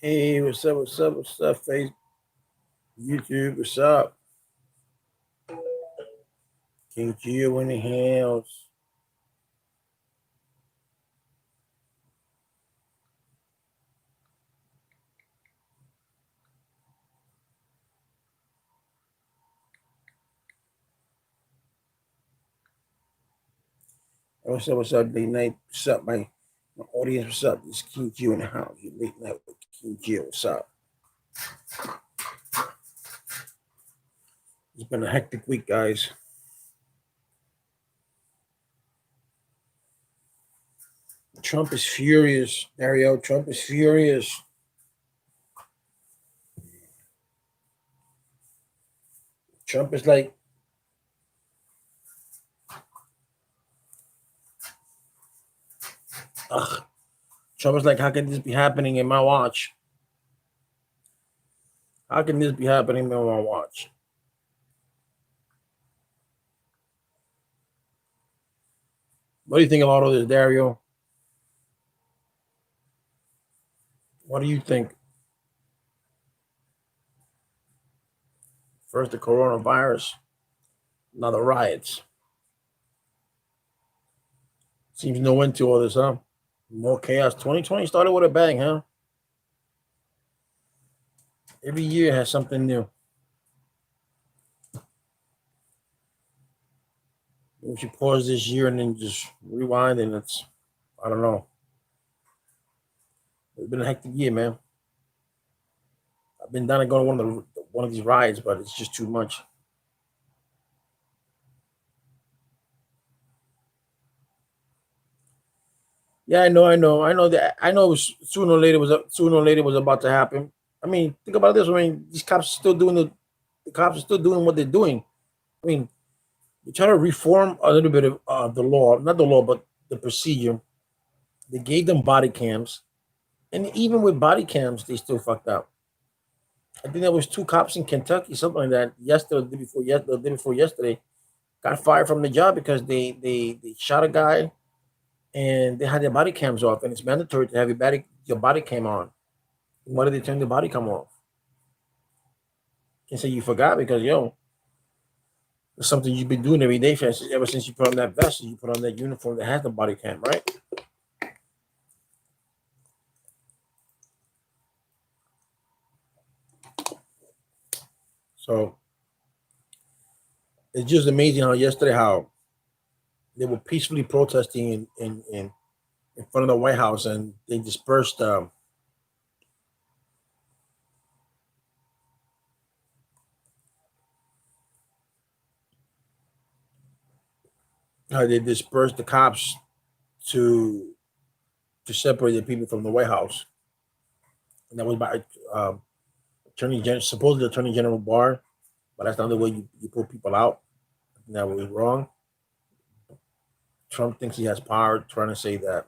Hey, what's up? What's up? What's up? Facebook, YouTube, what's up? King Gio in the house. What's up? What's up? Late night. What's up, my audience? What's up? This is King Gio in the house. You late night with King Gio. What's up? It's been a hectic week, guys. Trump is furious, Mario. Trump is furious. Trump is like, ugh. Trump is like, how can this be happening in my watch? How can this be happening in my watch? What do you think about all this, Dario? What do you think? First, the coronavirus, now the riots. Seems no end to all this, huh? More chaos. 2020 started with a bang, huh? Every year has something new. We should pause this year and then just rewind, and it's, I don't know. It's been a hectic year, man. I've been down to go to one of these rides, but it's just too much. Yeah, I know that. I know it was sooner or later was about to happen. I mean, think about this. I mean, these cops are still doing the cops are still doing what they're doing. I mean, they try to reform a little bit of the law, not the law, but the procedure. They gave them body cams, and even with body cams, they still fucked up. I think there was two cops in Kentucky, something like that. Yesterday, the day before yesterday, got fired from the job because they shot a guy and they had their body cams off, and it's mandatory to have your body cam on. Why did they turn the body cam off? And say you forgot because it's something you've been doing every day ever since you put on that vest, you put on that uniform that has the body cam, right? So it's just amazing how yesterday how they were peacefully protesting in front of the White House, and they dispersed. They dispersed the cops to to separate the people from the White House, and that was by Attorney General, supposedly Attorney General Barr, but that's not the way you put people out. That was wrong. Trump thinks he has power, trying to say that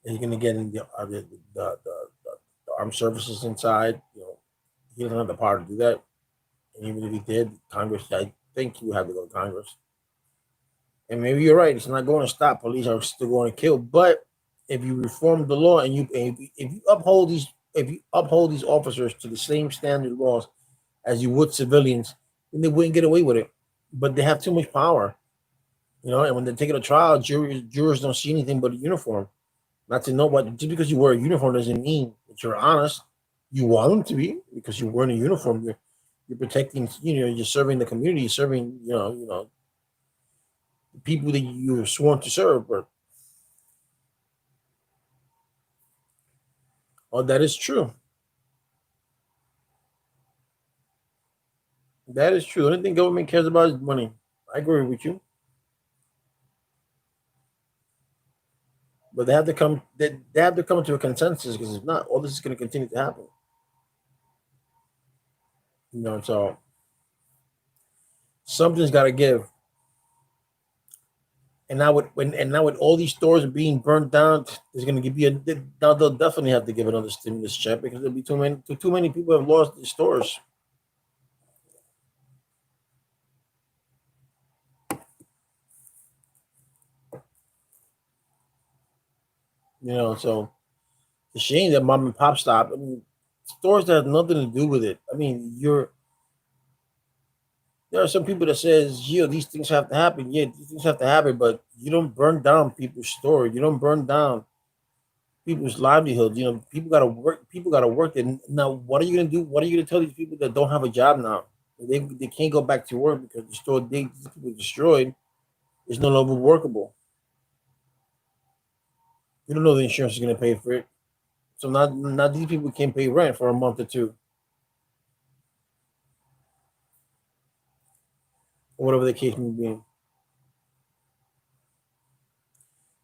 he's going to get in the armed services inside. He doesn't have the power to do that. And even if he did, Congress, I think he would have to go to Congress. And maybe you're right; it's not going to stop. Police are still going to kill, but if you reform the law and if you uphold these officers to the same standard laws as you would civilians, then they wouldn't get away with it. But they have too much power, and when they take it to trial, jurors don't see anything but a uniform. Not to know what just because you wear a uniform doesn't mean that you're honest. You want them to be because you're wearing a uniform. You're protecting. You're serving the community. You're serving. The people that you're sworn to serve. But oh, that is true. That is true. The only thing government cares about is money. I agree with you. But they have to come to a consensus because if not, all this is going to continue to happen. So something's got to give. And now with all these stores being burnt down, there's going to be now they'll definitely have to give another stimulus check because there'll be too many people have lost their stores. So It's a shame that mom and pop stop. I mean, stores that have nothing to do with it. I mean, there are some people that says, these things have to happen. Yeah, these things have to happen, but you don't burn down people's store. You don't burn down people's livelihoods. People gotta work. People gotta work. And now, what are you gonna do? What are you gonna tell these people that don't have a job now? They can't go back to work because the store these people destroyed is no longer workable. You don't know the insurance is gonna pay for it. So now these people can't pay rent for a month or two, or whatever the case may be.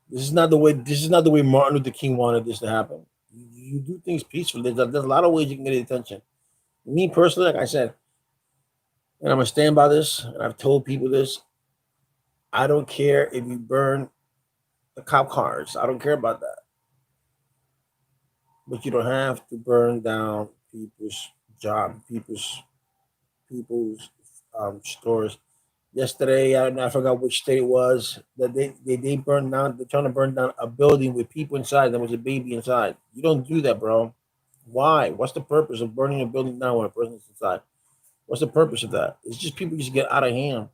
This is not the way Martin Luther King wanted this to happen. You do things peacefully. There's a lot of ways you can get attention. Me personally, like I said, and I'm gonna stand by this, and I've told people this. I don't care if you burn the cop cars. I don't care about that. But you don't have to burn down people's job, people's stores. Yesterday, I forgot which state it was that they burned down. They're trying to burn down a building with people inside. There was a baby inside. You don't do that, bro. Why? What's the purpose of burning a building down when a person's inside? What's the purpose of that? It's just people just get out of hand.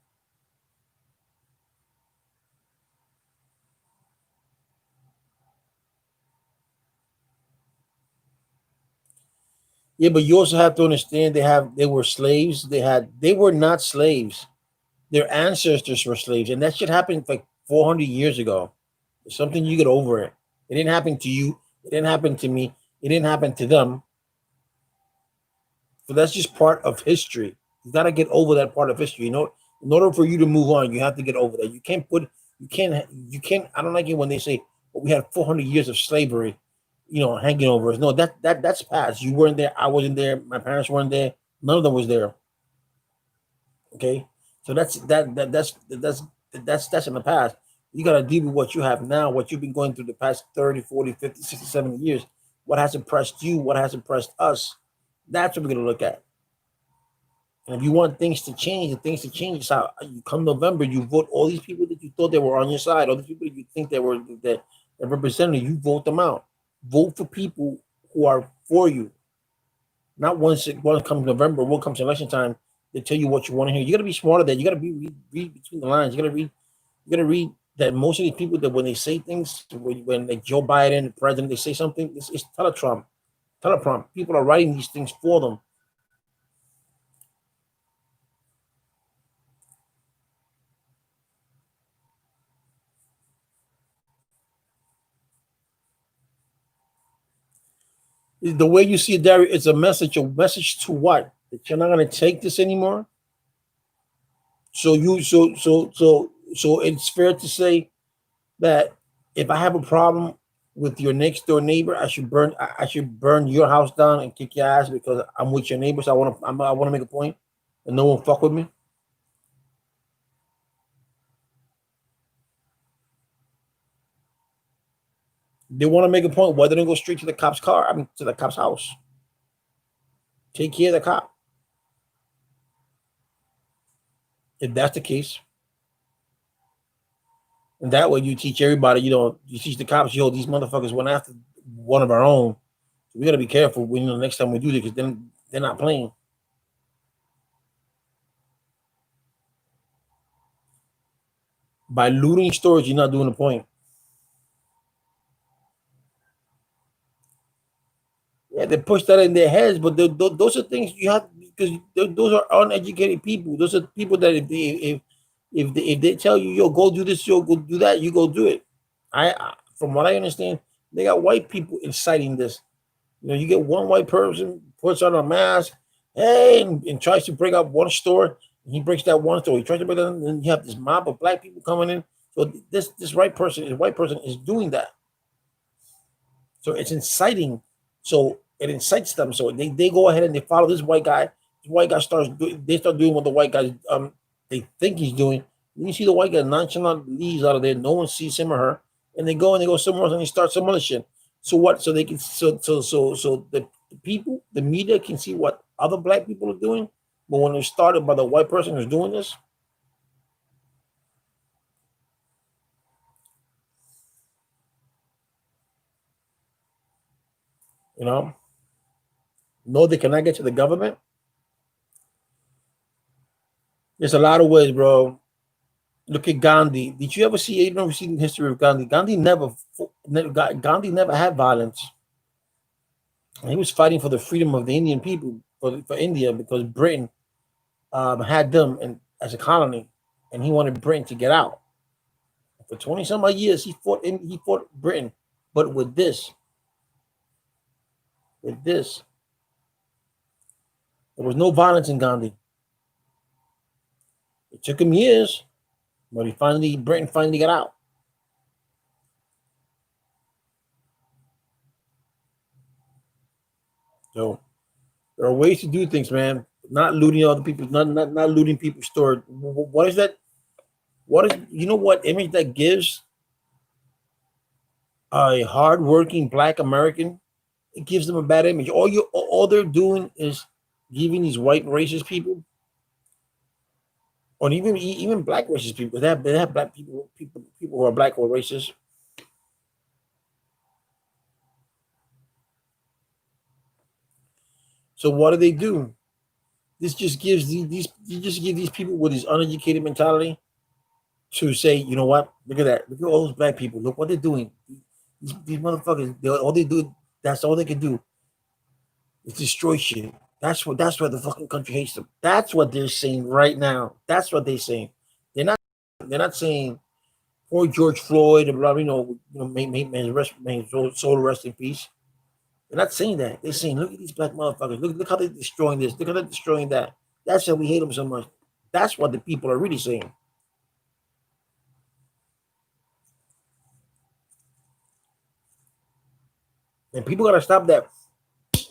Yeah, but you also have to understand they were slaves. They were not slaves. Their ancestors were slaves, and that shit happened like 400 years ago. It's something you get over it. It didn't happen to you. It didn't happen to me. It didn't happen to them. So that's just part of history. You got to get over that part of history. In order for you to move on, you have to get over that. You can't. I don't like it when they say, well, we had 400 years of slavery, hanging over us. No, that's past. You weren't there. I wasn't there. My parents weren't there. None of them was there. Okay. So that's in the past. You got to deal with what you have now, what you've been going through the past 30, 40, 50, 60, 70 years. What has impressed you? What has impressed us? That's what we're going to look at. And if you want things to change, and things to change is how you come November, you vote all these people that you thought they were on your side, all the people that you think that represented you, vote them out. Vote for people who are for you. Not once comes November, what comes election time, they tell you what you want to hear. You gotta be smarter than you gotta read between the lines. You gotta read that most of these people that when they say things, when like Joe Biden, the president, they say something, it's teleprompt. People are writing these things for them. The way you see it, Derry, it's a message to what? That you're not gonna take this anymore. So you so it's fair to say that if I have a problem with your next door neighbor, I should burn your house down and kick your ass because I'm with your neighbors. I want to make a point, and no one fuck with me. They want to make a point. Why don't go straight to the cop's car? I mean, to the cop's house. Take care of the cop. If that's the case, and that way you teach everybody. You teach the cops. These motherfuckers went after one of our own. So we got to be careful when the next time we do this because then they're not playing. By looting stores, you're not doing the point. Yeah, they push that in their heads, but those are things you have because those are uneducated people. Those are people that if they tell you, yo, go do this, yo, go do that, you go do it. From what I understand, they got white people inciting this. You get one white person puts on a mask, hey, and tries to break up one store. He breaks that one store. He tries to break that, and then you have this mob of black people coming in. So this white person is doing that. So it's inciting. So it incites them. So they go ahead and they follow this white guy. This white guy they start doing what the white guys they think he's doing. Then you see the white guy nonchalant leaves out of there. No one sees him or her, and they go somewhere else and they start some other shit. So what? So they can so the people, the media can see what other black people are doing. But when it started by the white person who's doing this, You know they cannot get to the government. There's a lot of ways, bro. Look at Gandhi. Did you ever see? You never seen the history of Gandhi? Gandhi never had violence. He was fighting for the freedom of the Indian people for India because Britain had them as a colony, and he wanted Britain to get out. For 20 some odd years, he fought Britain, but with this, there was no violence in Gandhi. It took him years, but Britain finally got out. So there are ways to do things, man. Not looting other people, not looting people's store. What is that? What is what image that gives a hardworking Black American? It gives them a bad image. All they're doing is giving these white racist people, or even Black racist people. They have Black people who are Black or racist. So what do they do? This just gives these you just give these people with this uneducated mentality to say, you know what? Look at that. Look at all those Black people. Look what they're doing. These motherfuckers. All they do. That's all they can do is destroy shit. That's what the fucking country hates them. That's what they're saying right now. That's what they're saying. They're not they're not saying poor George Floyd and blah, may his soul rest in peace. They're not saying that. They're saying, look at these Black motherfuckers. Look how they're destroying this. Look how they're destroying that. That's why we hate them so much. That's what the people are really saying. And people gotta stop that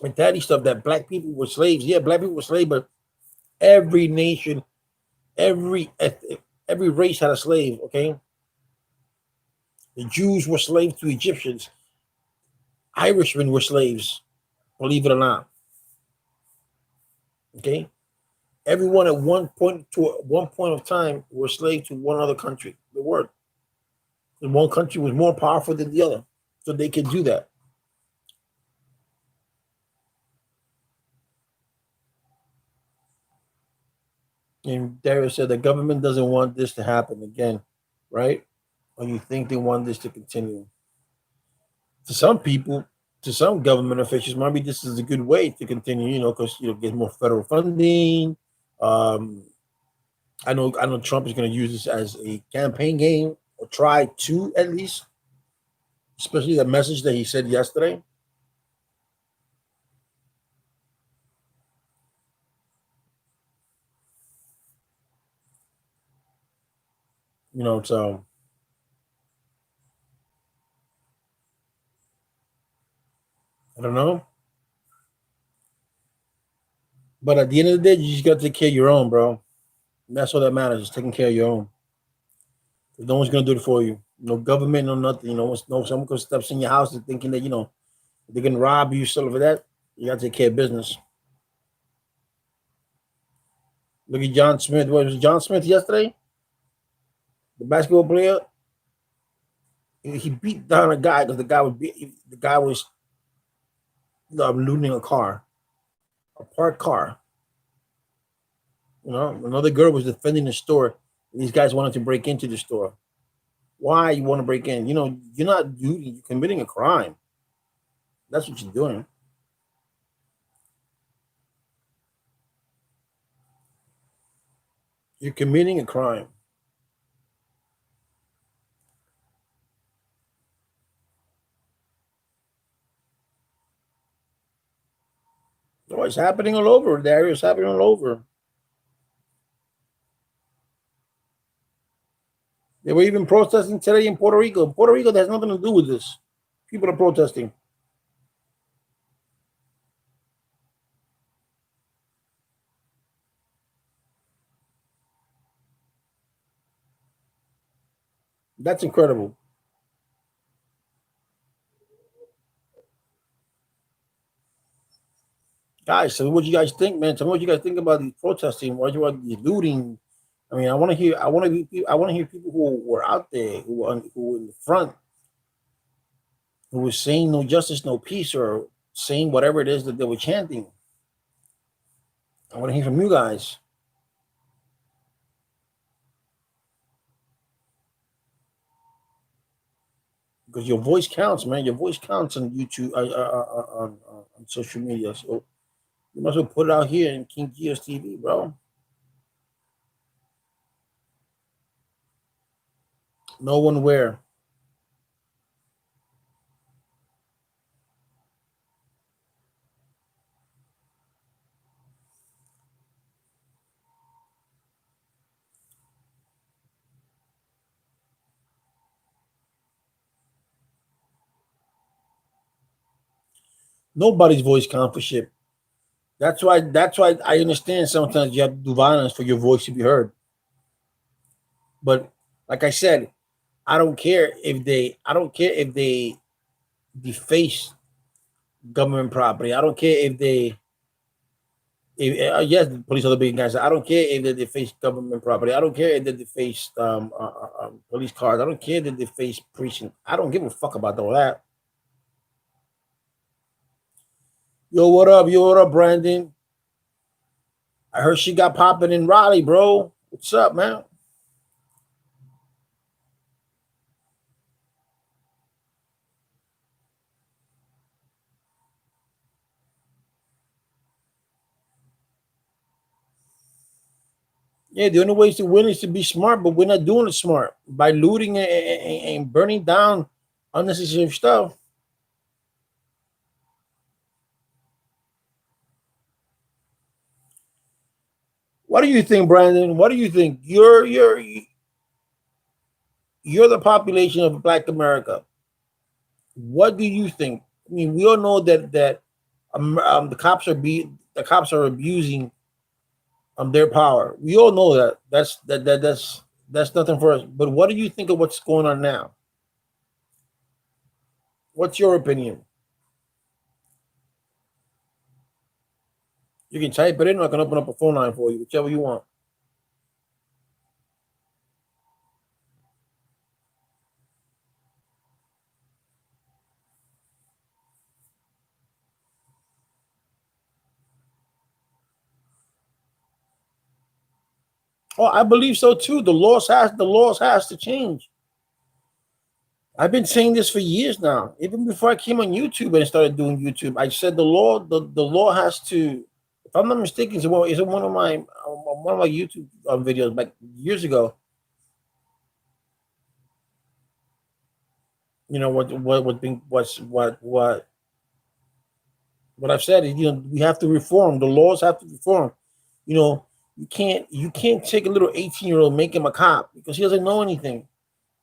mentality stuff that Black people were slaves. Yeah, Black people were slaves, but every nation, every race had a slave. Okay, the Jews were slaves to Egyptians. Irishmen were slaves, believe it or not. Okay, everyone at one point of time were slaves to one other country. The word, and one country was more powerful than the other, so they could do that. And Darius said the government doesn't want this to happen again, right? Or you think they want this to continue? To some people, to some government officials, maybe this is a good way to continue. Because get more federal funding. Um, I know Trump is going to use this as a campaign game, or try to at least, especially the message that he said yesterday. So I don't know. But at the end of the day, you just got to take care of your own, bro. And that's all that matters, is taking care of your own. No one's gonna do it for you. No government, no nothing. No someone could steps in your house and thinking that they're gonna rob you, stuff like that. You gotta take care of business. Look at John Smith. What was it, John Smith yesterday? The basketball player. He beat down a guy because the guy was looting a car, a parked car. Another girl was defending the store. These guys wanted to break into the store. Why you want to break in? You're not looting. You're committing a crime. That's what you're doing. You're committing a crime. Oh, it's happening all over. There, it's happening all over. They were even protesting today in Puerto Rico. Puerto Rico has nothing to do with this. People are protesting. That's incredible. Guys, so what you guys think, man? Tell me what you guys think about these protesting. What you want the looting? I mean, I want to hear people who were out there, who were in the front, who were saying no justice, no peace, or saying whatever it is that they were chanting. I want to hear from you guys. Because your voice counts, man. Your voice counts on YouTube, on social media. So you must as well put it out here in King Geos TV, bro. No one where. Nobody's voice counts for shit. That's why. That's why I understand sometimes you have to do violence for your voice to be heard. But like I said, I don't care if they. I don't care if they deface government property. I don't care if they. If, yes, the police are the big guys. I don't care if they deface government property. I don't care if they deface police cars. I don't care if they deface precinct. I don't give a fuck about all that. Yo, what up? Yo, what up, Brandon? I heard she got popping in Raleigh, bro. What's up, man? Yeah, the only way to win is to be smart, but we're not doing it smart by looting and burning down unnecessary stuff. What do you think, Brandon? What do you think? You're the population of Black America. What do you think? I mean, we all know that the cops are abusing their power. We all know that. That's nothing for us. But what do you think of what's going on now? What's your opinion? You can type it in, or I can open up a phone line for you, whichever you want. Oh, I believe so too. The laws has to change. I've been saying this for years now. Even before I came on YouTube and started doing YouTube, I said the law has to. If I'm not mistaken, it's one of my YouTube videos like years ago. You know what I've said is, we have to reform. The laws have to reform. You know, you can't take a little 18-year-old, make him a cop because he doesn't know anything.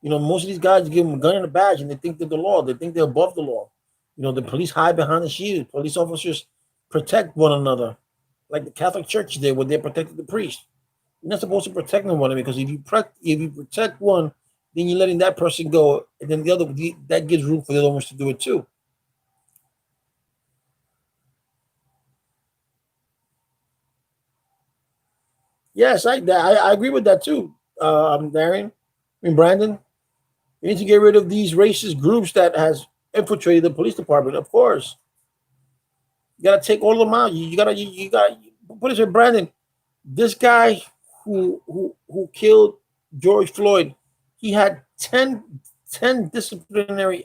Most of these guys give them a gun and a badge and they think they're the law. They think they're above the law. The police hide behind the shield. Police officers protect one another, like the Catholic Church did when they protected the priest. You're not supposed to protect one because if you protect one, then you're letting that person go, and then that gives room for the other ones to do it too. Yes, I agree with that too, Darian. I mean, Brandon. We need to get rid of these racist groups that has infiltrated the police department. Of course, you gotta take all of them out. You gotta put it in Brandon. This guy who killed George Floyd, he had 10 disciplinary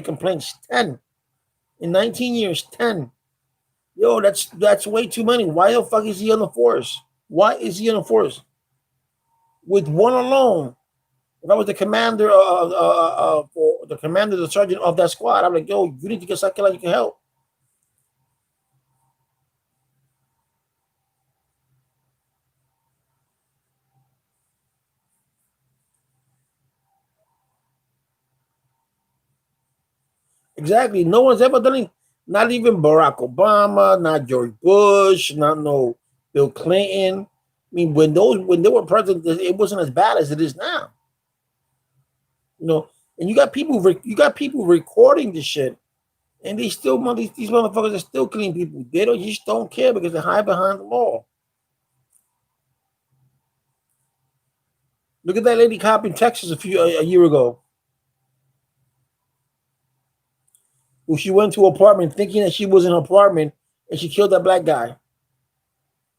complaints. 10 in 19 years. 10. Yo, that's way too many. Why the fuck is he on the force? Why is he on the force? With one alone, if I was the commander or the commander, the sergeant of that squad, I'm like, yo, you need to get psychological help. Exactly. No one's ever done it. Not even Barack Obama, not George Bush, not no Bill Clinton. I mean, when they were president, it wasn't as bad as it is now. You know, and you got people recording this shit, and they still these motherfuckers are still killing people. They just don't care because they hide behind the law. Look at that lady cop in Texas a year ago. who she went to an apartment thinking that she was in her apartment, and she killed that black guy.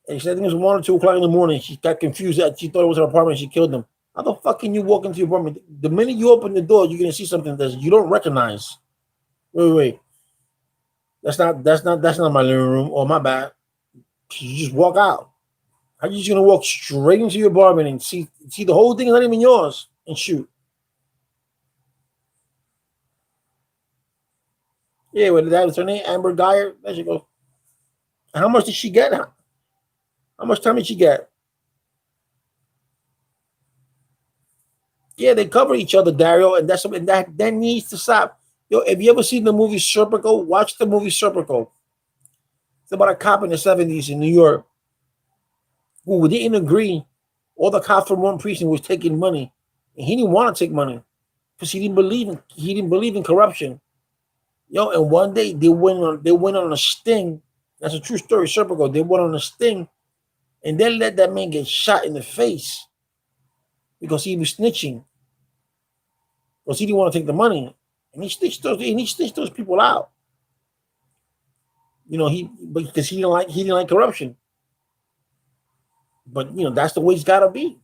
And she said I think it was 1 or 2 o'clock in the morning. She got confused that she thought it was her apartment. She killed him. How the fuck can you walk into your apartment? The minute you open the door, you're gonna see something that you don't recognize. Wait. That's not my living room. Oh, my bad. You just walk out. How you just gonna walk straight into your apartment and see the whole thing is not even yours and shoot? Yeah, well, that was her name, Amber Geyer. There she goes. How much did she get? How much time did she get? Yeah, they cover each other, Dario, and that's something that needs to stop. Yo, if you ever seen the movie Serpico, watch the movie Serpico. It's about a cop in the 70s in New York who didn't agree. All the cops from one precinct was taking money, and he didn't want to take money because he didn't believe in corruption. Yo, and one day they went on a sting. That's a true story, Serpico. They went on a sting, and they let that man get shot in the face because he was snitching. Because he didn't want to take the money, and he snitched those people out. Because he didn't like corruption. But that's the way it's gotta be.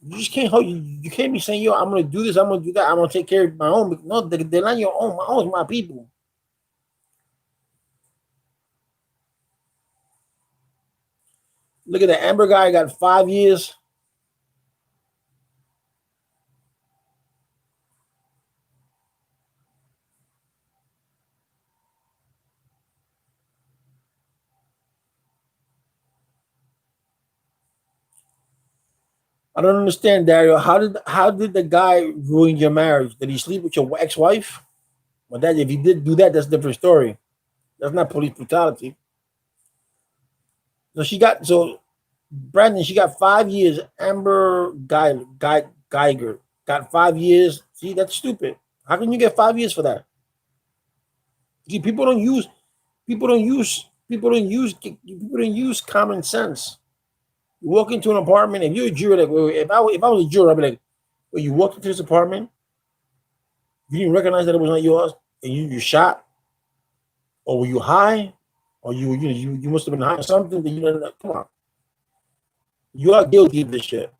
You just can't hold you can't be saying, yo, I'm gonna do this, I'm gonna do that, I'm gonna take care of my own. No, they're not your own. My own is my people. Look at that. Amber guy got 5 years. I don't understand, Dario. How did the guy ruin your marriage? Did he sleep with your ex-wife? Well, that if he did do that, that's a different story. That's not police brutality. So Brandon, she got 5 years. Amber Geiger got 5 years. See, that's stupid. How can you get 5 years for that? See, people don't use common sense. You walk into an apartment. If you're a juror, like if I was a juror, I'd be like, well, you walked into this apartment, you didn't recognize that it was not yours, and you shot, or were you high, or you must have been high or something that you didn't know. Come on, you are guilty of this shit.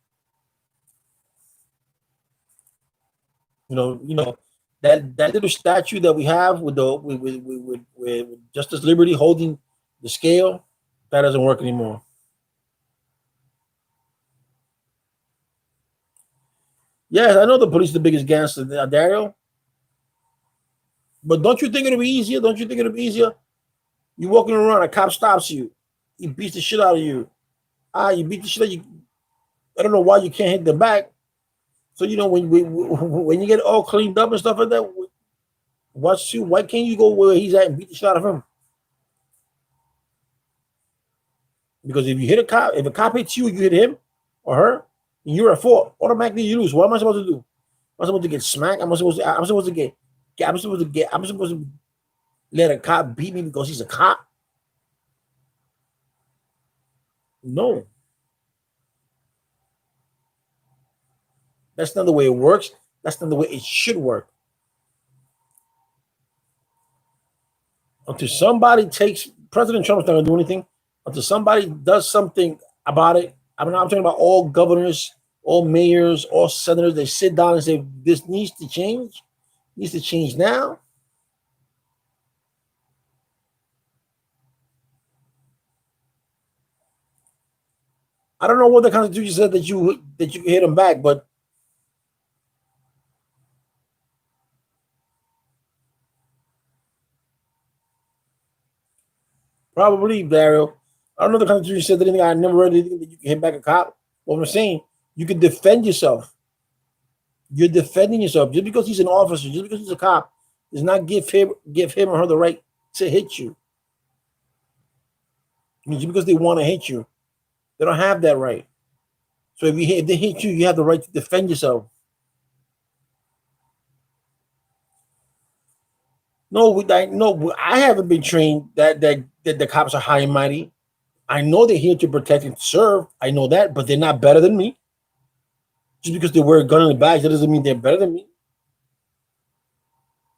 That little statue that we have with the with Justice Liberty holding the scale, that doesn't work anymore. Yes, I know the police are the biggest gangster, Dario. But don't you think it'll be easier? Don't you think it'll be easier? You walking around, a cop stops you, he beats the shit out of you. You beat the shit out of you. I don't know why you can't hit the back. So when you get all cleaned up and stuff like that, why can't you go where he's at and beat the shit out of him? Because if you hit a cop, if a cop hits you, you hit him or her, and you're at fault. Automatically you lose. What am I supposed to do? Am I supposed to get smacked? I'm supposed to let a cop beat me because he's a cop? No, that's not the way it works. That's not the way it should work. Until somebody takes President Trump's not gonna do anything. Until somebody does something about it. I mean, I'm talking about all governors, all mayors, all senators. They sit down and say this needs to change. Needs to change now. I don't know what the Constitution said that you hit them back, but probably, Daryl. I don't know if the Constitution said anything. I never read anything that you can hit back a cop. What I'm saying, you can defend yourself. You're defending yourself just because he's an officer, just because he's a cop, does not give him or her the right to hit you. I mean, just because they want to hit you, they don't have that right. So if they hit you, you have the right to defend yourself. No, I haven't been trained that the cops are high and mighty. I know they're here to protect and serve. I know that, but they're not better than me. Just because they wear a gun on the badge, that doesn't mean they're better than me.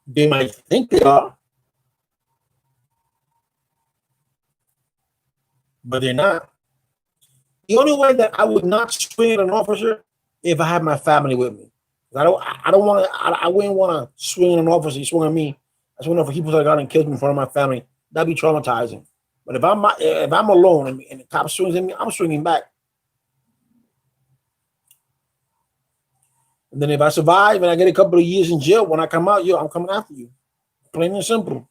They might think they are, but they're not. The only way that I would not swing at an officer if I have my family with me. I don't want to. I wouldn't want to swing at an officer. He swung at me. I swung at people that got and killed me in front of my family. That'd be traumatizing. But if I'm alone and the cop swings at me, I'm swinging back. And then if I survive and I get a couple of years in jail, when I come out, I'm coming after you. Plain and simple.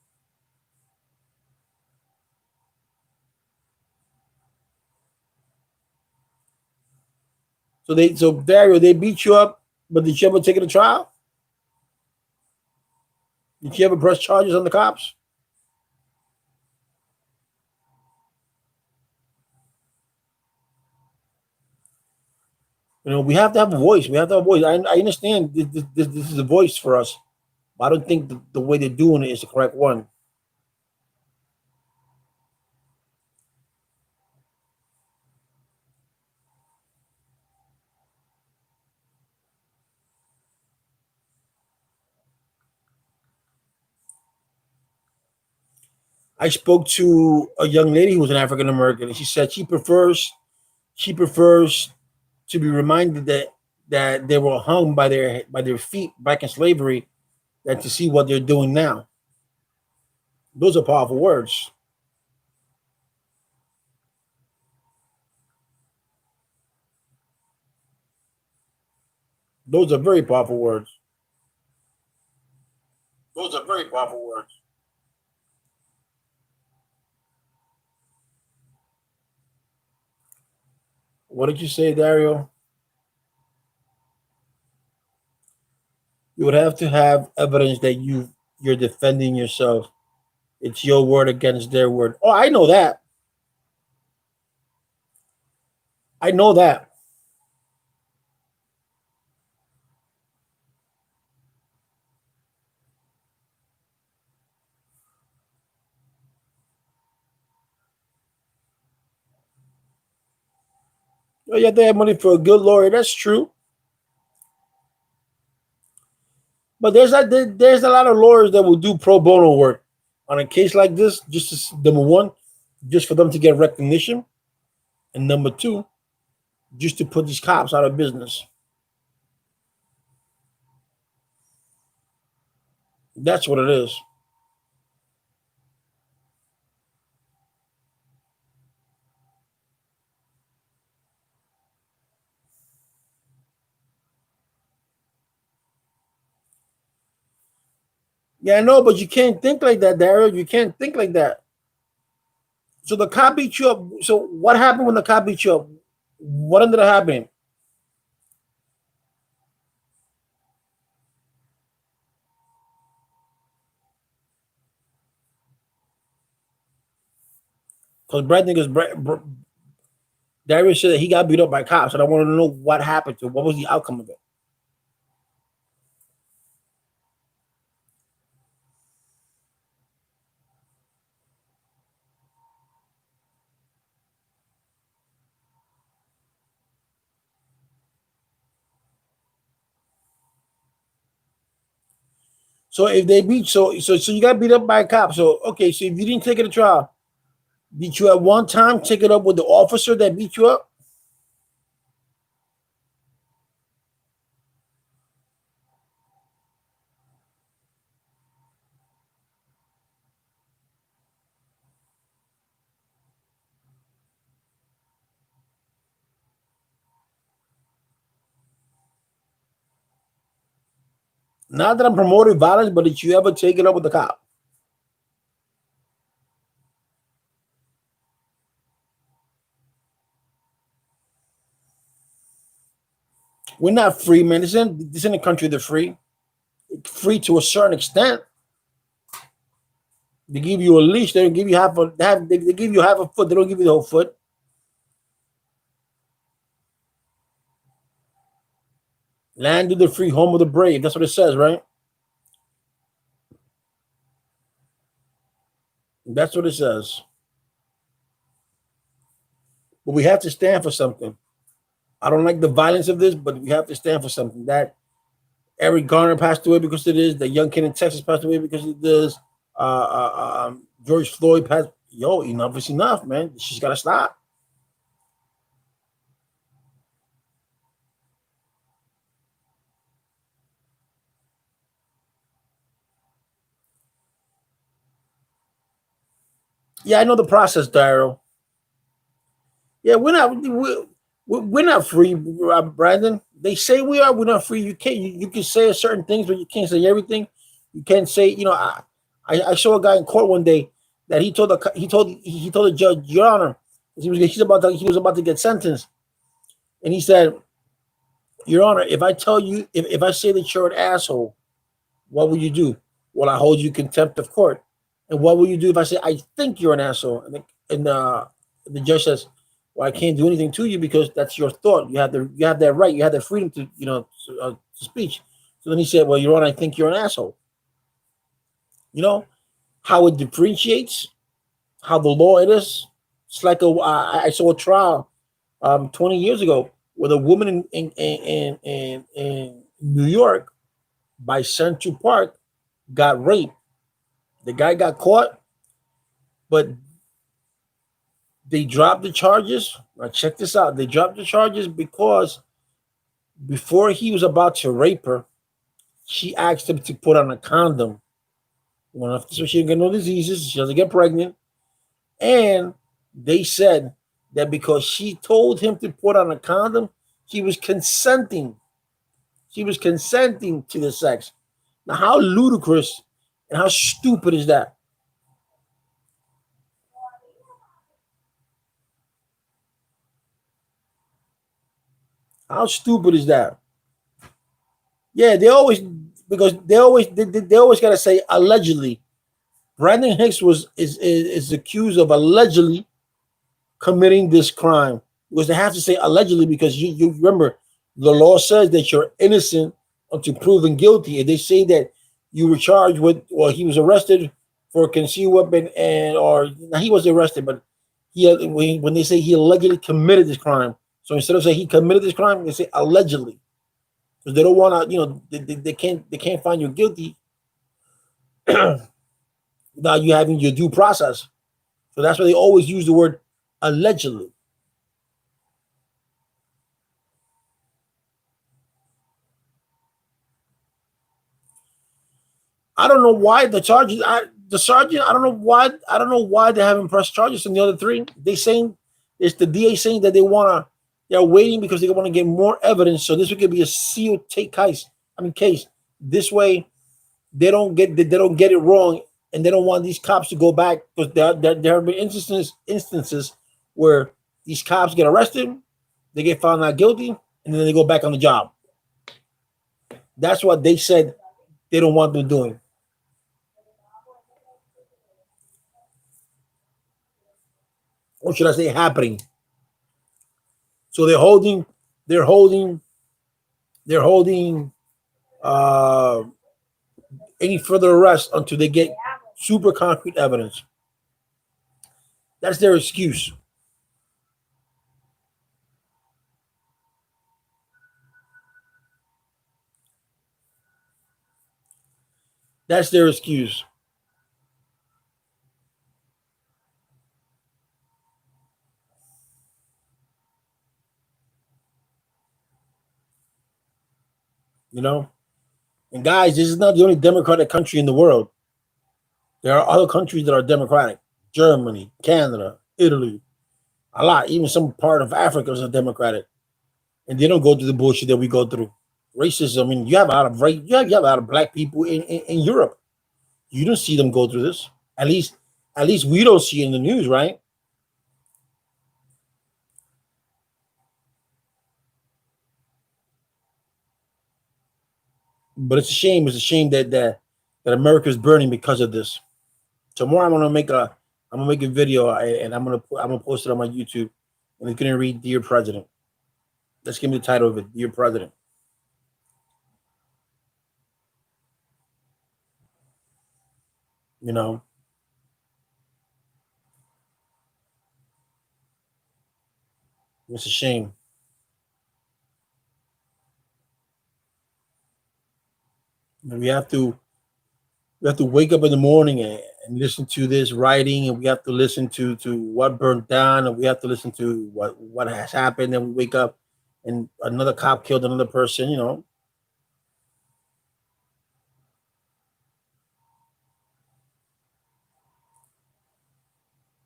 So Dario, they beat you up, but did you ever take it to trial? Did you ever press charges on the cops? We have to have a voice. We have to have a voice. I understand this is a voice for us, but I don't think the way they're doing it is the correct one. I spoke to a young lady who was an African American, and she said she prefers to be reminded that they were hung by their feet back in slavery than to see what they're doing now. Those are powerful words. Those are very powerful words. Those are very powerful words. What did you say, Dario? You would have to have evidence that you're defending yourself. It's your word against their word. Oh, I know that. I know that. Oh, you have to have money for a good lawyer. That's true. But there's a lot of lawyers that will do pro bono work on a case like this. Just number one, just for them to get recognition, and number two, just to put these cops out of business. That's what it is. Yeah, I know, but you can't think like that, Daryl. You can't think like that. So the cop beat you up. So what happened when the cop beat you up? What ended up happening? Because Darius said that he got beat up by cops, and I wanted to know what happened to him. What was the outcome of it? So if they beat, so you got beat up by a cop. So okay, so if you didn't take it to trial, did you at one time take it up with the officer that beat you up? Not that I'm promoting violence, but did you ever take it up with the cop? We're not free, man. This in a country they're free. Free to a certain extent. They give you a leash. They don't give you they give you half a foot. They don't give you the whole foot. Land of the free, home of the brave. That's what it says, right? That's what it says. But we have to stand for something. I don't like the violence of this, but we have to stand for something. That Eric Garner passed away because of this. The young kid in Texas passed away because of this. George Floyd passed. Yo, enough is enough, man. She's got to stop. Yeah, I know the process, Daryl. Yeah, we're not free, Brandon. They say we are. We're not free. You can say certain things, but you can't say everything. You can't say. I saw a guy in court one day that he told the judge, Your Honor, he was about to get sentenced, and he said, Your Honor, if I tell you if I say that you're an asshole, what will you do? Well, I hold you contempt of court. And what will you do if I say I think you're an asshole? And the judge says, "Well, I can't do anything to you because that's your thought. You have that right. You have that freedom to to speech." So then he said, "Well, Your Honor, I think you're an asshole." You know how it differentiates how the law it is. It's like I saw a trial 20 years ago with a woman in New York by Central Park got raped. The guy got caught, but they dropped the charges. Now check this out. They dropped the charges because before he was about to rape her, she asked him to put on a condom. So she didn't get no diseases. She doesn't get pregnant. And they said that because she told him to put on a condom, she was consenting. She was consenting to the sex. Now, how ludicrous and how stupid is that? How stupid is that? Yeah, they always because they always gotta say allegedly. Brandon Hicks is accused of allegedly committing this crime because they have to say allegedly because you remember the law says that you're innocent until proven guilty. And they say that you were charged with or he was arrested for a concealed weapon and or now he was arrested, but when they say he allegedly committed this crime, so instead of saying he committed this crime, they say allegedly because they don't want to, they can't find you guilty without you having your due process. So that's why they always use the word allegedly. I don't know why the charges. The sergeant. I don't know why. I don't know why they haven't pressed charges on the other three. They saying it's the DA saying that they wanna. They're waiting because they want to get more evidence. So this could be a sealed take case. Case. This way they don't get it wrong, and they don't want these cops to go back because there have been instances where these cops get arrested, they get found not guilty, and then they go back on the job. That's what they said they don't want them doing. Or should I say happening? So they're holding, they're holding uh, any further arrest until they get super concrete evidence. That's their excuse. That's their excuse. You know, and guys, this is not the only democratic country in the world. There are other countries that are democratic. Germany, Canada, Italy, a lot. Even some part of Africa is democratic, and they don't go through the bullshit that we go through. Racism. You have a lot of you have a lot of black people in Europe. You don't see them go through this. At least we don't see it in the news, right? But it's a shame. It's a shame that America is burning because of this. Tomorrow I'm gonna make a video and I'm gonna post it on my YouTube and it's gonna read "Dear President." Let's give me the title of it, "Dear President." You know, it's a shame. we have to wake up in the morning and listen to this writing, and we have to listen to what burned down, and we have to listen to what has happened, and we wake up and another cop killed another person.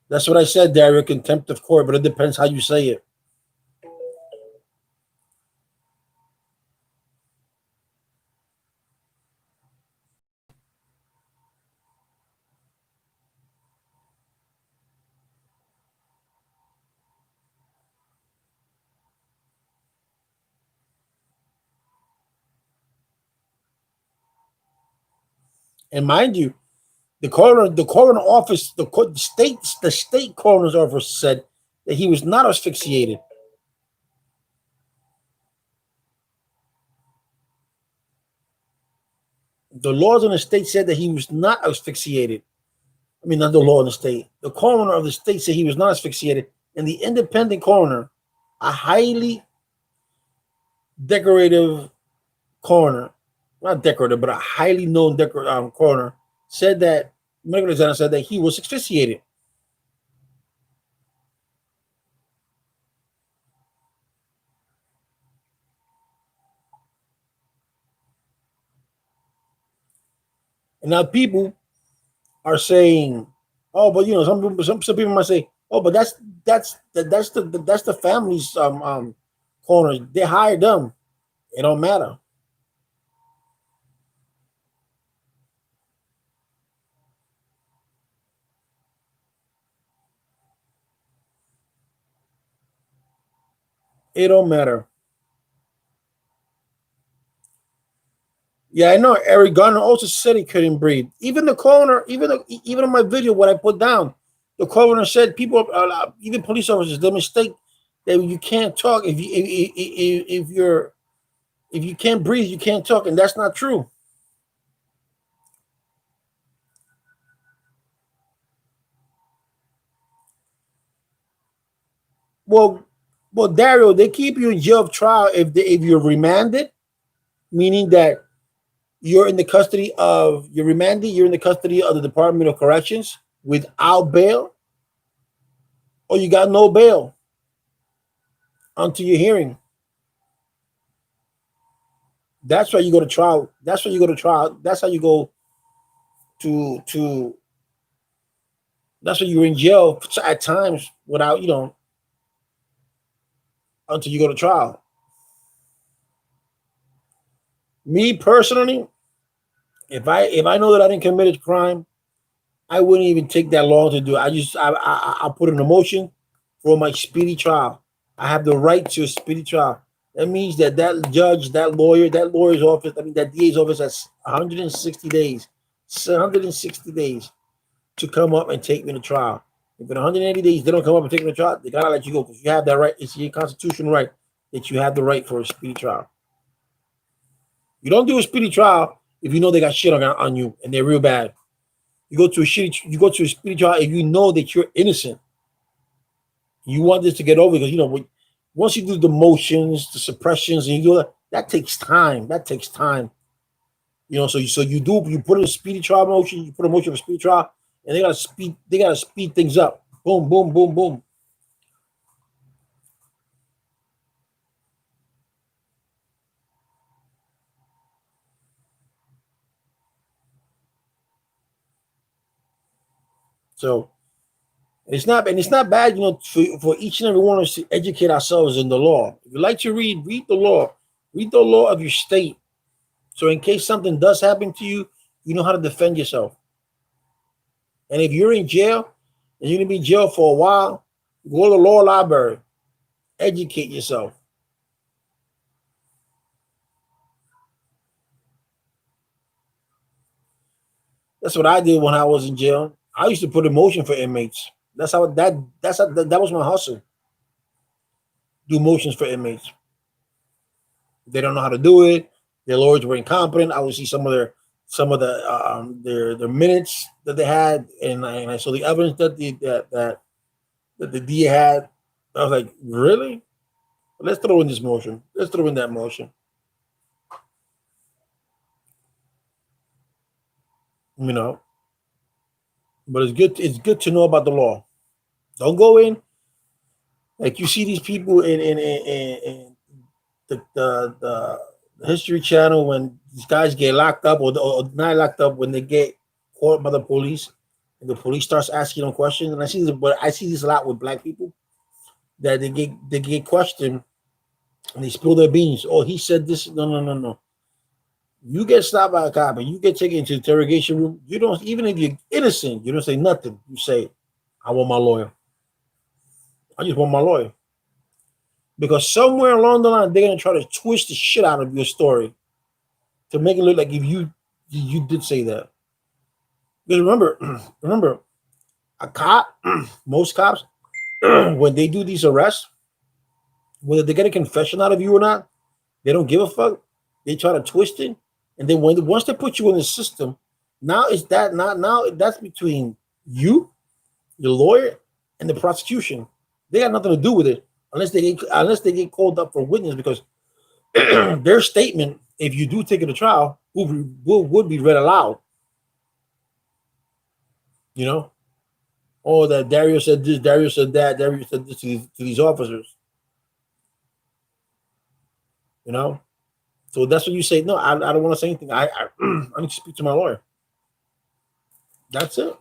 That's what I said, Dario. Contempt of court, but it depends how you say it. And mind you, the coroner office, the state coroner's office said that he was not asphyxiated. The laws in the state said that he was not asphyxiated. I mean, not the law in the state. The coroner of the state said he was not asphyxiated, and the independent coroner, a highly decorative coroner, not decorative, but a highly known coroner, said that medical examiner said that he was asphyxiated. And now people are saying, "Oh, but some people might say, oh, but that's the family's coroner. They hired them. It don't matter." It don't matter. Yeah, I know. Eric Garner also said he couldn't breathe. Even the coroner, even on my video, what I put down, the coroner said people, even police officers, they mistake that you can't talk if you can't breathe, you can't talk, and that's not true. Well, Dario, they keep you in jail of trial if you're remanded, meaning that you're remanded, you're in the custody of the Department of Corrections without bail, or you got no bail until your hearing. That's why you go to trial. That's why you go to trial. That's how you go to. That's why you're in jail at times without until you go to trial. Me personally, if I know that I didn't commit a crime, I wouldn't even take that long to do it. I'll put in a motion for my speedy trial. I have the right to a speedy trial. That means that judge, that lawyer's office, I mean that DA's office has 160 days, 160 days to come up and take me to trial. If in 180 days they don't come up and take me to trial, they gotta let you go because you have that right. It's your constitutional right that you have the right for a speedy trial. You don't do a speedy trial if you know they got shit on you and they're real bad. You go to a speedy trial if you know that you're innocent. You want this to get over because once you do the motions, the suppressions, and you do that takes time. That takes time. You put in a speedy trial motion, you put a motion for speedy trial, and they gotta speed things up. Boom, boom, boom, boom. So it's not bad, for each and every one of us to educate ourselves in the law. If you like to read the law. Read the law of your state. So in case something does happen to you, you know how to defend yourself. And if you're in jail and you're gonna be in jail for a while, go to the law library, educate yourself. That's what I did when I was in jail. I used to put in motion for inmates. That was my hustle. Do motions for inmates. They don't know how to do it. Their lawyers were incompetent. I would see some of their minutes that they had, and I saw the evidence that the DA had. I was like, really? Let's throw in this motion. Let's throw in that motion. you know. But it's good. It's good to know about the law. Don't go in like you see these people in the History Channel when these guys get locked up or not locked up when they get caught by the police and the police starts asking them questions. And I see this a lot with black people that they get questioned and they spill their beans. Oh, he said this. No, no, no, no. You get stopped by a cop and you get taken into the interrogation room. You don't even if you're innocent, you don't say nothing. You say, "I want my lawyer. I just want my lawyer." Because somewhere along the line, they're gonna try to twist the shit out of your story to make it look like if you did say that. Because remember, a cop, most cops, when they do these arrests, whether they get a confession out of you or not, they don't give a fuck. They try to twist it, and then once they put you in the system, now it's that not now that's between you, your lawyer, and the prosecution. They got nothing to do with it unless they get called up for witness because their statement, if you do take it to trial, would be read aloud. You know, oh, that Dario said this, Dario said that, Dario said this to these officers. You know, so that's what you say. No, I don't want to say anything. I need to speak to my lawyer. That's it.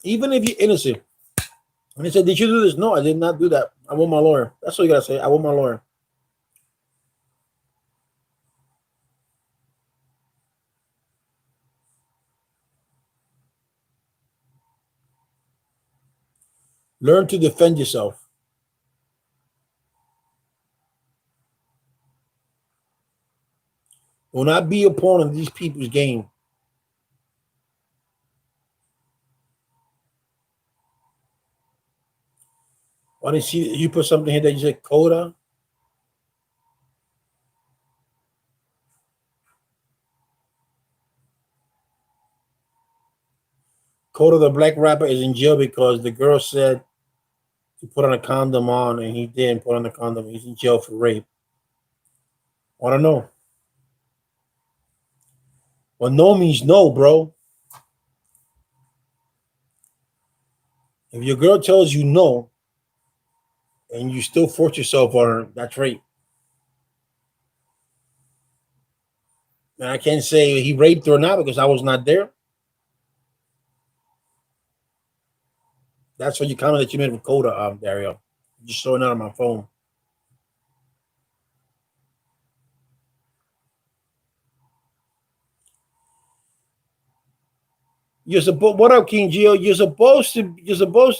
Even if you're innocent, and they said, "Did you do this?" No, I did not do that. I want my lawyer. That's what you gotta say. I want my lawyer. Learn to defend yourself. Do not be a pawn in these people's game. I didn't see you put something here that you said Coda. Coda, the black rapper, is in jail because the girl said to put on a condom on and he didn't put on the condom. He's in jail for rape. I don't know. Well, no means no, bro. If your girl tells you no and you still force yourself on her, that's rape. And I can't say he raped her or not because I was not there. That's what you comment that you made with Coda, Dario. Just showing out on my phone. You're supposed what up, King Geo? You're supposed to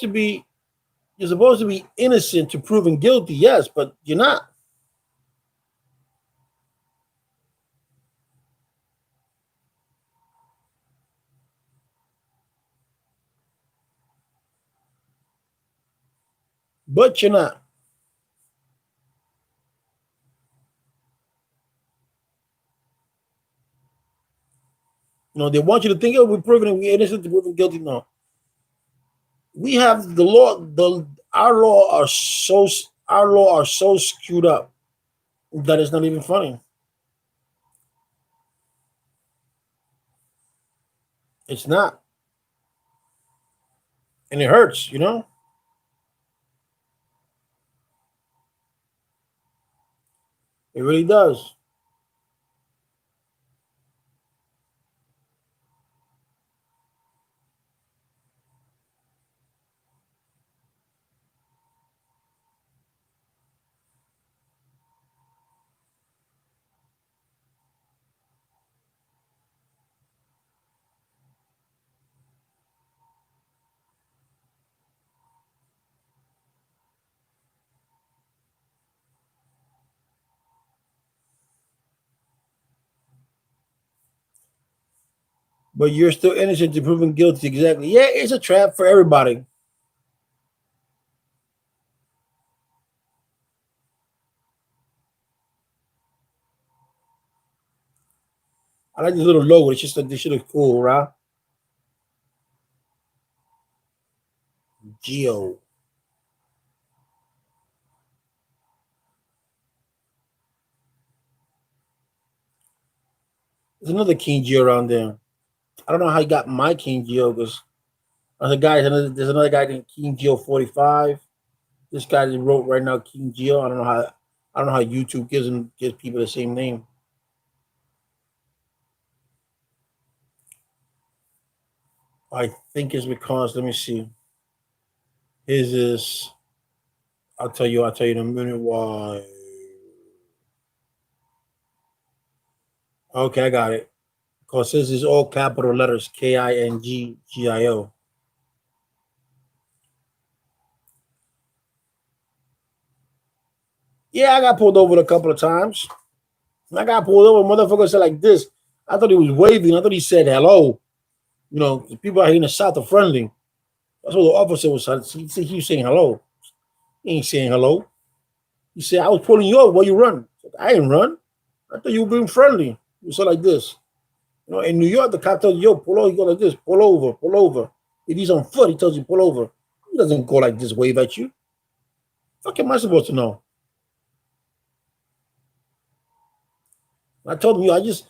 be innocent to proven guilty, yes, but you're not. But you're not. They want you to think, oh, we're innocent to proven guilty. No, we have the law. The our law are so skewed up that it's not even funny. It's not, and it hurts. It really does. But you're still innocent to proven guilty. Exactly. Yeah, it's a trap for everybody. I like this little logo. It's just that this shit is cool, right? Geo. There's another King Geo around there. I don't know how he got my King Geo because there's another guy named King Geo 45. This guy that wrote right now King Geo. I don't know how YouTube gives people the same name. I think it's because let me see. His is I'll tell you in a minute why. Okay, I got it. Because his is all capital letters KINGGIO. Yeah, I got pulled over a couple of times. I got pulled over. Motherfucker said like this. I thought he was waving. I thought he said hello. You know, the people out here in the South are friendly. That's what the officer was saying. He was saying hello. He ain't saying hello. He said, I was pulling you over. Why you run? I didn't run. I thought you were being friendly. You said like this. You know, in New York, the cop tells you, yo, pull over. You go like this. Pull over. Pull over. If he's on foot, he tells you pull over. He doesn't go like this, wave at you. Fuck am I supposed to know? I told him, yo, I just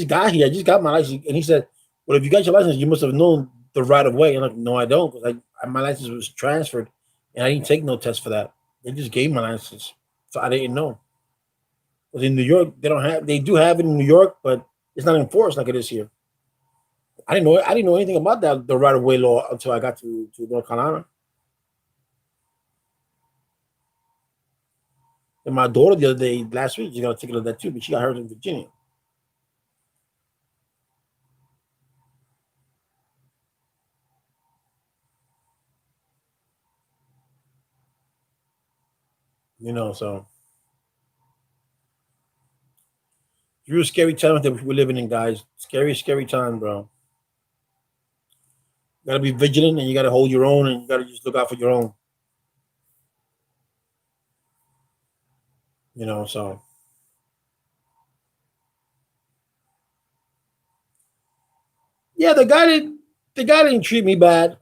got here. I just got my license. And he said, well, if you got your license, you must have known the right of way. And I'm like, no, I don't. Because my license was transferred and I didn't take no test for that. They just gave my license. So I didn't know. Because in New York, they do have it in New York, but it's not enforced like it is here. I didn't know anything about that, the right of way law until I got to North Carolina. And my daughter the other day, last week, she got a ticket of that too, but she got hers in Virginia. You know, so it's real scary times that we're living in, guys. Scary, scary time, bro. You gotta be vigilant and you gotta hold your own and you gotta just look out for your own. You know, so yeah, the guy didn't treat me bad.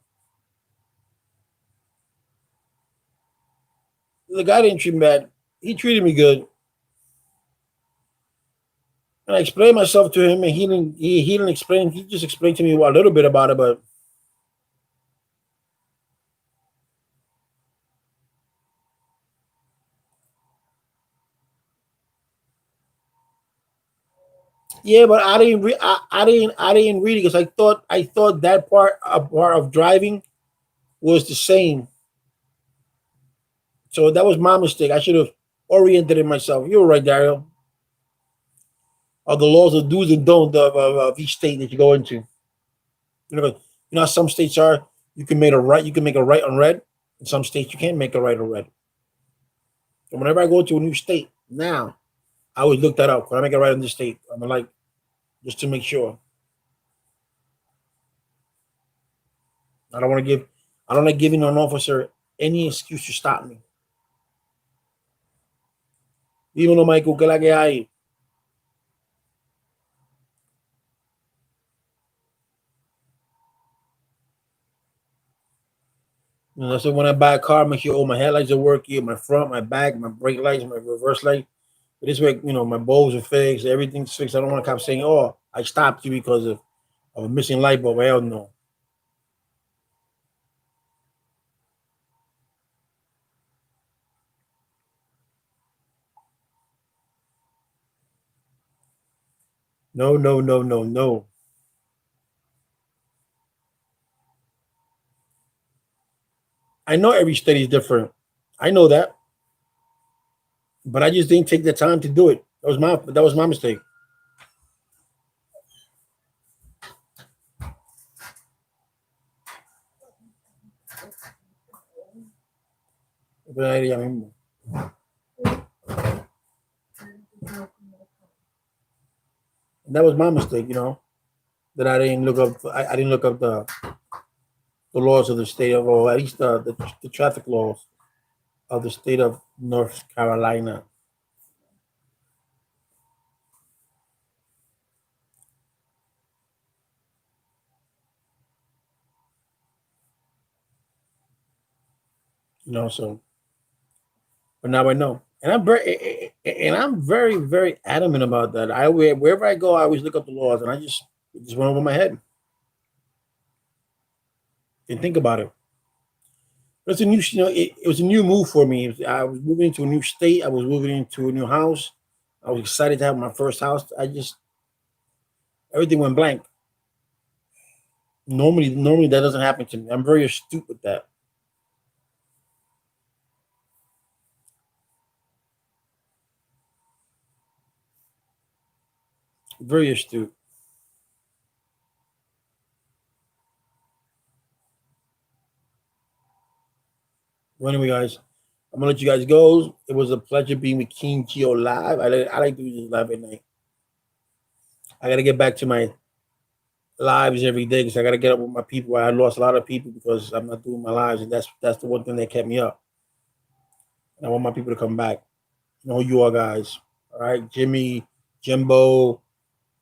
The guy didn't treat me bad. He treated me good. And I explained myself to him and he didn't explain, he just explained to me a little bit about it, but yeah, but I didn't read it because I thought that part of driving was the same. So that was my mistake. I should have oriented it myself. You were right, Dario. Of the laws of do's and don'ts of each state that you go into. You know how some states are you can make a right, you can make a right on red. In some states you can't make a right on red. And whenever I go to a new state, now I always look that up. When I make a right in this state, I'm like just to make sure. I don't want to give I don't like giving an officer any excuse to stop me. Dímelo, Michael, que la que hay. You know, so when I buy a car, make sure all my headlights are working, my front, my back, my brake lights, my reverse light. But this way, you know, my bulbs are fixed, everything's fixed. I don't want a cop saying, "Oh, I stopped you because of a missing light bulb." Hell no, no, no, no, no, no. I know every state is different. I know that, but I just didn't take the time to do it. That was my mistake. But I mean, that was my mistake. You know that I didn't look up the laws of the state of, or at least the traffic laws of the state of North Carolina. You know, so but now I know. I'm very, very adamant about that. Wherever I go, I always look up the laws, and it just went over my head. And think about it. It's a new, it was a new move for me. I was moving into a new state. I was moving into a new house. I was excited to have my first house. Everything went blank. Normally that doesn't happen to me. I'm very astute with that. Very astute. Well, anyway, guys, I'm gonna let you guys go. It was a pleasure being with King Geo live. I like doing this live at night. I gotta get back to my lives every day because I gotta get up with my people. I lost a lot of people because I'm not doing my lives, and that's the one thing that kept me up. And I want my people to come back. You know who you are, guys. All right, Jimmy, Jimbo, all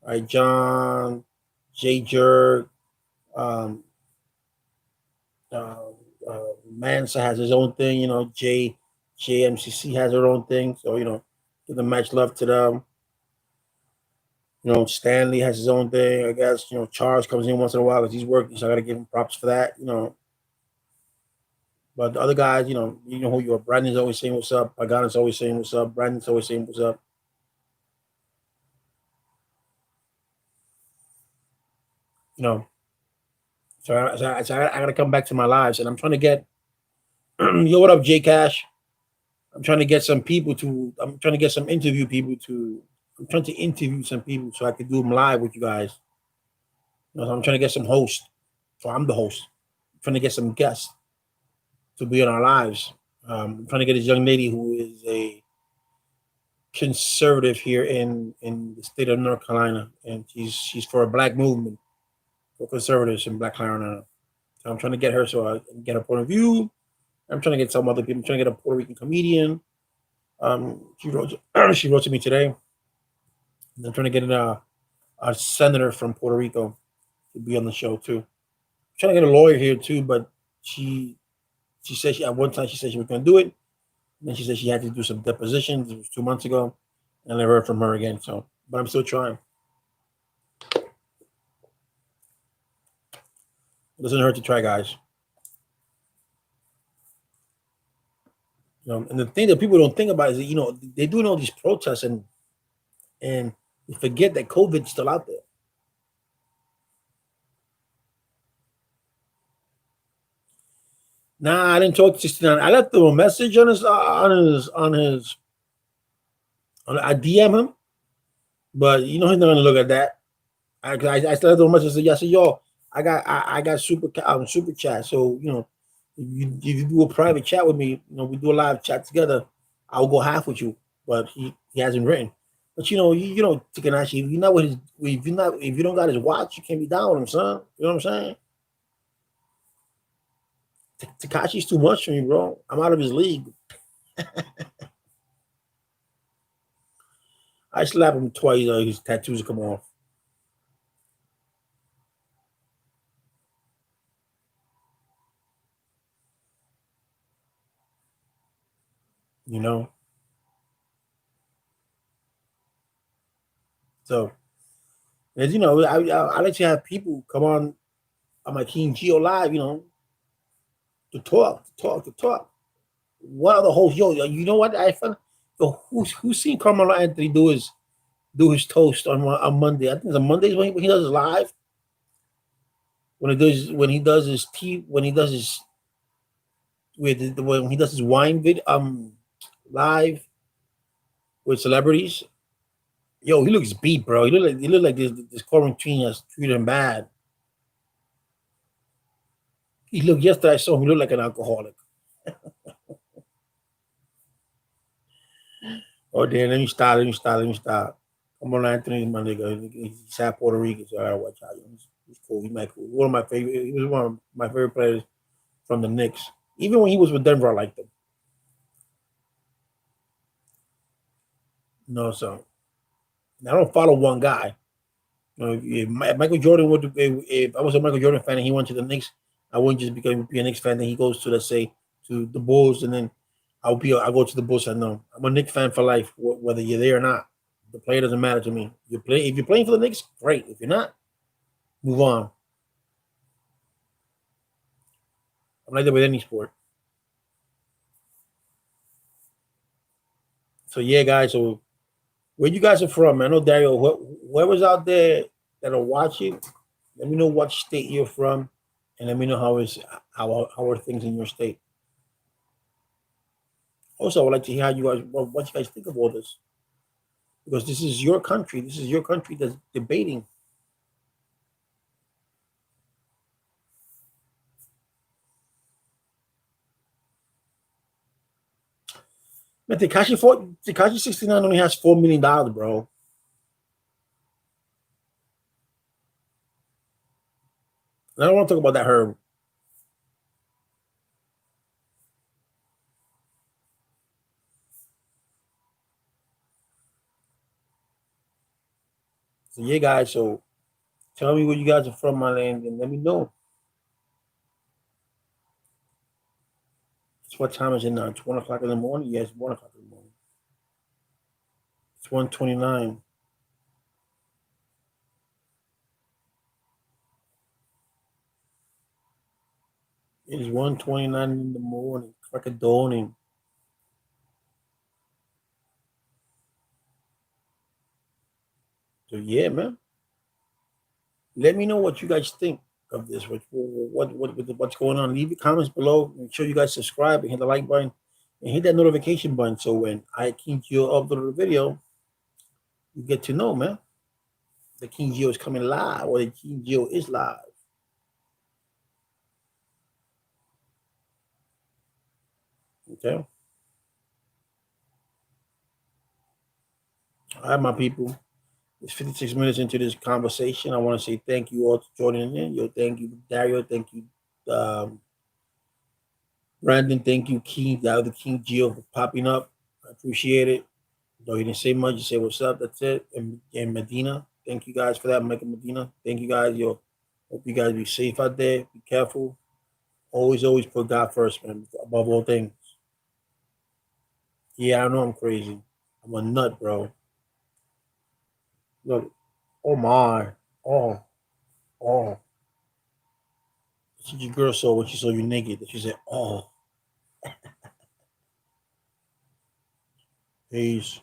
right, John, J Jerk, um, uh, Mansa has his own thing. JMCC has her own thing. So give the much love to them. Stanley has his own thing. I guess Charles comes in once in a while because he's working, so I got to give him props for that. But the other guys, you know who you are. Brandon's always saying what's up. Pagano's always saying what's up. Brandon's always saying what's up. You know, so I got to come back to my lives, and I'm trying to get. What up, J Cash? I'm trying to get some people to. I'm trying to get some interview people to. I'm trying to interview some people so I can do them live with you guys. So I'm trying to get some hosts. So I'm the host. I'm trying to get some guests to be in our lives. I'm trying to get this young lady who is a conservative here in the state of North Carolina, and she's for a black movement for conservatives in Black Carolina. So I'm trying to get her so I can get her point of view. I'm trying to get some other people. I'm trying to get a Puerto Rican comedian. She wrote she wrote to me today. And I'm trying to get a senator from Puerto Rico to be on the show too. I'm trying to get a lawyer here too, but she said at one time she said she was going to do it. And then she said she had to do some depositions. It was 2 months ago, and I never heard from her again. So, but I'm still trying. It doesn't hurt to try, guys. And the thing that people don't think about is that they're doing all these protests and they forget that COVID's still out there. Nah, I didn't talk to 69. I left him a message on his I DM him, but he's not gonna look at that. I still left him a message. I said, yo, I got super chat. So if you do a private chat with me, we do a live chat together. I'll go half with you, but he hasn't written. But you know, Takanashi, if you're not with his, if you don't got his watch, you can't be down with him, son. You know what I'm saying? Takashi's too much for me, bro. I'm out of his league. I slap him twice. His tattoos come off. You know. So, as I like to have people come on my King Geo live. To talk. What other hosts? Yo, you know what? I found. Yo, who's seen Carmelo Anthony do his toast on Monday? I think it's on Mondays when he does his live. When he does his tea when he does his when he does his wine live with celebrities. Yo, he looks beat, bro. He look like this quarantine has treated him bad. He looked yesterday. I saw him. He looked like an alcoholic. Oh, damn, let me stop. Come on, Anthony, my nigga. He's half Puerto Rican, so I gotta watch out. He's cool. He's my cool. One of my favorite. He was one of my favorite players from the Knicks. Even when he was with Denver, I liked him. So I don't follow one guy. If Michael Jordan would, if I was a Michael Jordan fan and he went to the Knicks, I wouldn't just be a Knicks fan. Then he goes to, let's say, to the Bulls, and then I'll go to the Bulls. I know I'm a Knicks fan for life, whether you're there or not. The player doesn't matter to me. If you're playing for the Knicks, great. If you're not, move on. I'm like that with any sport. So yeah, guys. So where you guys are from? I know Dario. Whoever's out there that are watching, let me know what state you're from, and let me know how are things in your state. Also, I would like to hear how you guys what you guys think of all this, because this is your country. This is your country that's debating. Man, Tekashi 69 only has $4 million, bro. And I don't want to talk about that herb. So yeah, guys. So tell me where you guys are from, my land, and let me know. It's what time is it now? It's 1 o'clock in the morning. Yes, 1 o'clock in the morning. It's 1:29. It is 1:29 in the morning. Crack of dawning. So yeah, man. Let me know what you guys think of this. What's going on? Leave your comments below. Make sure you guys subscribe and hit the like button and hit that notification button so when I King Geo upload a video, you get to know, man. The King Geo is coming live, or the King Geo is live. Okay. All right, my people. It's 56 minutes into this conversation. I want to say thank you all for joining in. Yo, thank you, Dario. Thank you, Brandon. Thank you, King, the other King Geo, for popping up. I appreciate it. Though he didn't say much, you say what's up. That's it. And Medina, thank you guys for that. Michael Medina, thank you guys. Yo, hope you guys be safe out there. Be careful. Always put God first, man, above all things. Yeah, I know I'm crazy. I'm a nut, bro. Look, oh my, oh, oh. That's what your girl saw when she saw you naked. That she said, oh, peace.